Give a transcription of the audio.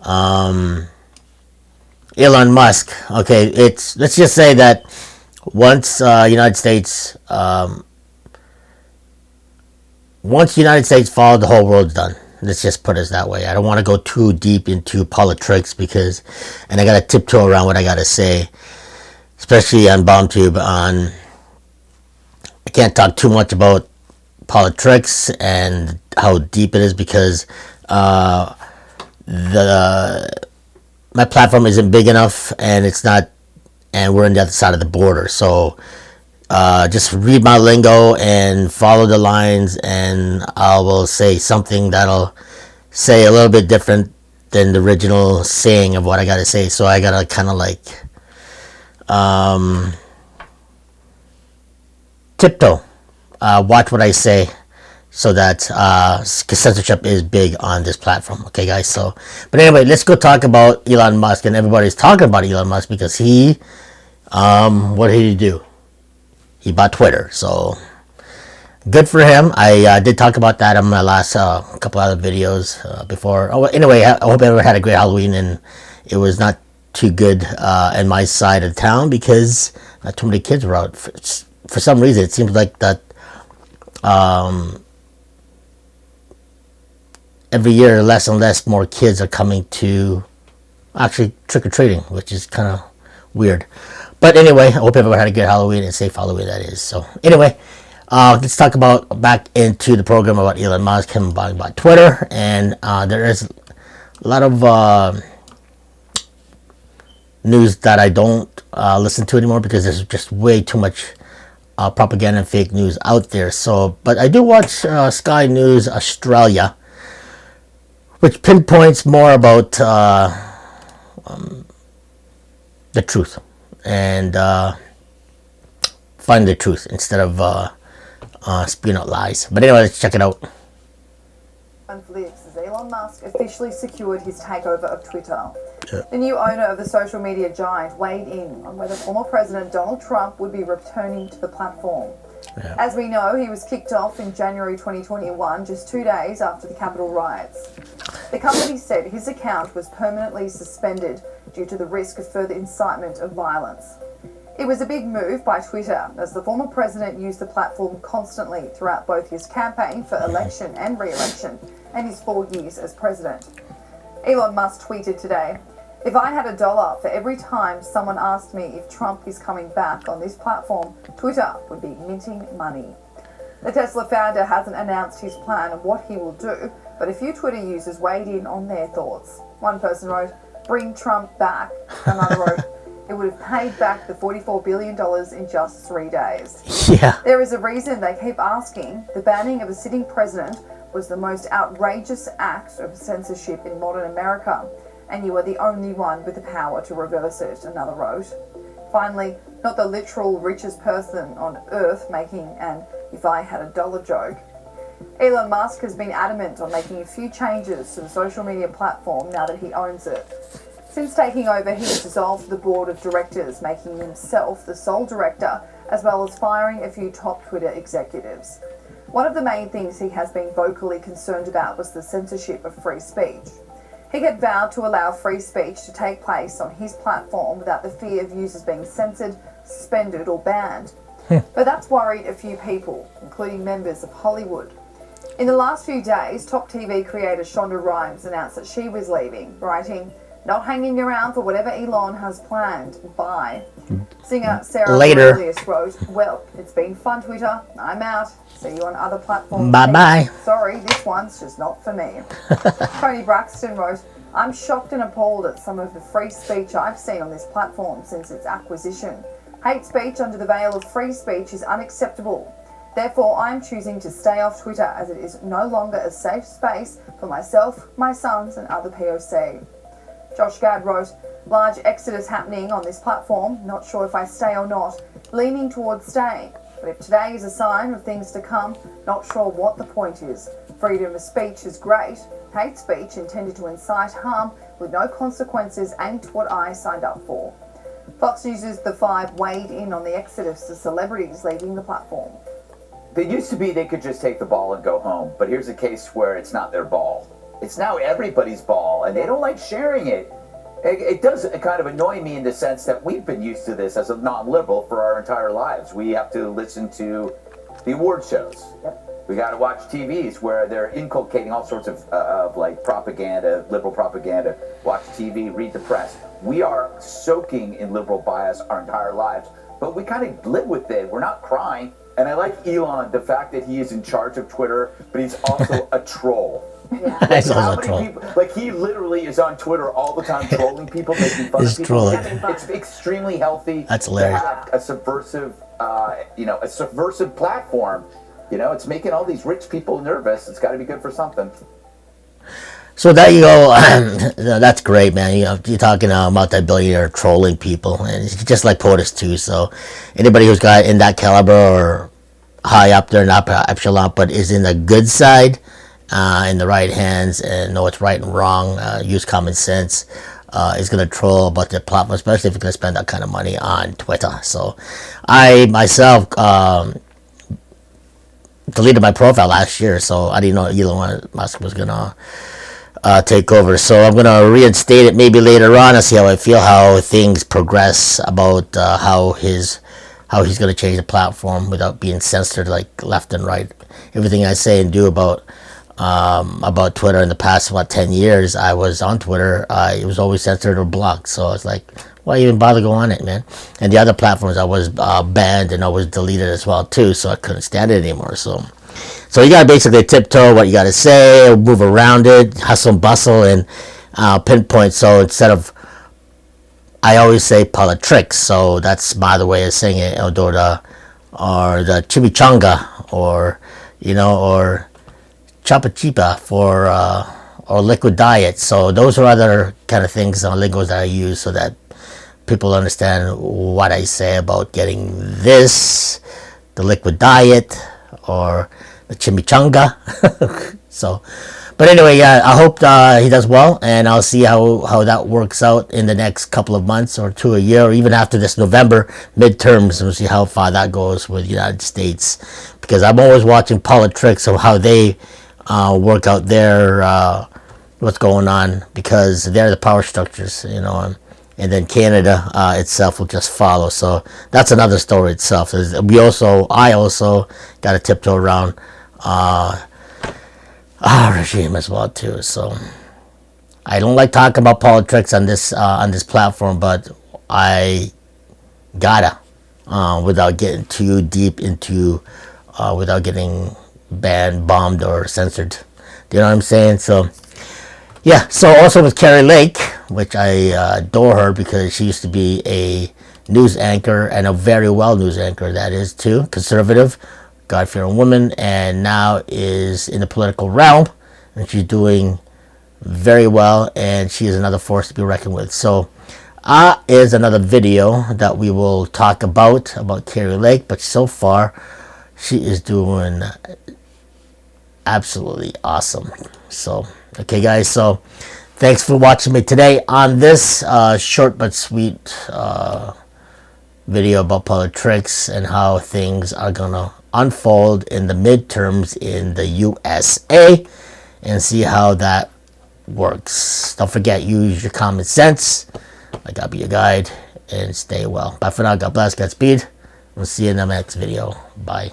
Elon Musk. Okay, let's just say that once United States once the United States falls, the whole world's done. Let's just put it that way. I don't want to go too deep into politics and I got to tiptoe around what I got to say, especially on BombTube. I can't talk too much about politics and how deep it is because my platform isn't big enough and and we're on the other side of the border. So just read my lingo and follow the lines, and I will say something that'll say a little bit different than the original saying of what I gotta say. So I gotta kind of like tiptoe, watch what I say, so that censorship is big on this platform. Okay, guys. So, but anyway, let's go talk about Elon Musk, and everybody's talking about Elon Musk because what did he do? He bought Twitter, so good for him. I did talk about that in my last couple other videos before. Oh, anyway, I hope everyone had a great Halloween, and it was not too good in my side of town because not too many kids were out. For some reason, it seems like that every year less and less more kids are coming to actually trick-or-treating, which is kind of weird. But anyway, I hope everyone had a good Halloween and safe Halloween, that is. So anyway, let's talk about back into the program about Elon Musk, him buying Twitter. And there is a lot of news that I don't listen to anymore because there's just way too much propaganda and fake news out there. So, but I do watch Sky News Australia, which pinpoints more about the truth and find the truth instead of spewing out lies. But anyway, let's check it out. Lives as Elon Musk officially secured his takeover of Twitter. Yeah. The new owner of the social media giant weighed in on whether former President Donald Trump would be returning to the platform. Yeah. As we know, he was kicked off in January 2021, just 2 days after the Capitol riots. The company said his account was permanently suspended due to the risk of further incitement of violence. It was a big move by Twitter, as the former president used the platform constantly throughout both his campaign for election and re-election and his 4 years as president. Elon Musk tweeted today, "If I had $1 for every time someone asked me if Trump is coming back on this platform, Twitter would be minting money." The Tesla founder hasn't announced his plan of what he will do, but a few Twitter users weighed in on their thoughts. One person wrote, "Bring Trump back." Another wrote, "It would have paid back the $44 billion in just 3 days." Yeah. There is a reason they keep asking. The banning of a sitting president was the most outrageous act of censorship in modern America, and you are the only one with the power to reverse it, another wrote. Finally, not the literal richest person on earth making an "if I had $1" joke. Elon Musk has been adamant on making a few changes to the social media platform now that he owns it. Since taking over, he has dissolved the board of directors, making himself the sole director, as well as firing a few top Twitter executives. One of the main things he has been vocally concerned about was the censorship of free speech. He had vowed to allow free speech to take place on his platform without the fear of users being censored, suspended or banned. But that's worried a few people, including members of Hollywood. In the last few days, top TV creator Shonda Rhimes announced that she was leaving, writing, "Not hanging around for whatever Elon has planned. Bye." Singer Sarah Bareilles wrote, "Well, it's been fun, Twitter. I'm out. See you on other platforms. Bye-bye. Sorry, this one's just not for me." Tony Braxton wrote, "I'm shocked and appalled at some of the free speech I've seen on this platform since its acquisition. Hate speech under the veil of free speech is unacceptable. Therefore, I'm choosing to stay off Twitter as it is no longer a safe space for myself, my sons and other POC." Josh Gad wrote, "Large exodus happening on this platform. Not sure if I stay or not. Leaning towards staying. But if today is a sign of things to come, not sure what the point is. Freedom of speech is great. Hate speech intended to incite harm with no consequences ain't what I signed up for." Fox News' The Five weighed in on the exodus of celebrities leaving the platform. It used to be they could just take the ball and go home, but here's a case where it's not their ball. it's now everybody's ball, and they don't like sharing it. It does kind of annoy me in the sense that we've been used to this as a non-liberal for our entire lives. We have to listen to the award shows. We got to watch TVs where they're inculcating all sorts of like propaganda, liberal propaganda. Watch TV, read the press. We are soaking in liberal bias our entire lives, but we kind of live with it. We're not crying. And I like Elon, the fact that he is in charge of Twitter, but he's also a troll. Yeah. He's How also a many troll. people, like he literally is on Twitter all the time trolling people, making fun He's of people. trolling. It's extremely healthy. That's hilarious. To have a subversive, a subversive platform. You know, it's making all these rich people nervous. It's got to be good for something. So there you go. That's great, man. You're talking multi-billionaire trolling people, and it's just like POTUS too. So anybody who's got in that caliber or high up there, not epsilon, but is in the good side, in the right hands, and know what's right and wrong, use common sense, is going to troll about their platform, especially if you're going to spend that kind of money on Twitter. So I myself deleted my profile last year, so I didn't know Elon Musk was going to take over. So I'm going to reinstate it maybe later on and see how I feel, how things progress about how he's going to change the platform without being censored like left and right. Everything I say and do about Twitter in the past 10 years, I was on Twitter. It was always censored or blocked. So it's like, why even bother go on it, man? And the other platforms, I was banned and I was deleted as well too. So I couldn't stand it anymore. So you gotta basically tiptoe what you gotta say, move around it, hustle and bustle, and pinpoint. So instead of, I always say politics. So that's my other way of saying it, or the chimichanga, or or chapa chipa for or liquid diet. So those are other kind of things, lingos that I use so that people understand what I say about getting this, the liquid diet, or the chimichanga. So, but anyway, yeah, I hope he does well, and I'll see how that works out in the next couple of months or to a year, or even after this November midterms, and we'll see how far that goes with the United States, because I'm always watching politics of how they work out their what's going on, because they're the power structures, and then Canada itself will just follow. So that's another story itself. I also got to tiptoe around our regime as well too. So I don't like talking about politics on this platform, but I gotta without getting too deep into without getting banned, bombed, or censored. Do you know what I'm saying? So yeah. So also with Carrie Lake, which I adore her because she used to be a news anchor, and a very well news anchor that is too, conservative, God-fearing woman, and now is in the political realm, and she's doing very well, and she is another force to be reckoned with. So is another video that we will talk about Carrie Lake, but so far she is doing absolutely awesome. So okay guys, so thanks for watching me today on this short but sweet video about politics and how things are gonna unfold in the midterms in the USA, and see how that works. Don't forget, use your common sense. I gotta be your guide, and stay well. Bye for now. God bless. Godspeed. We'll see you in the next video. Bye.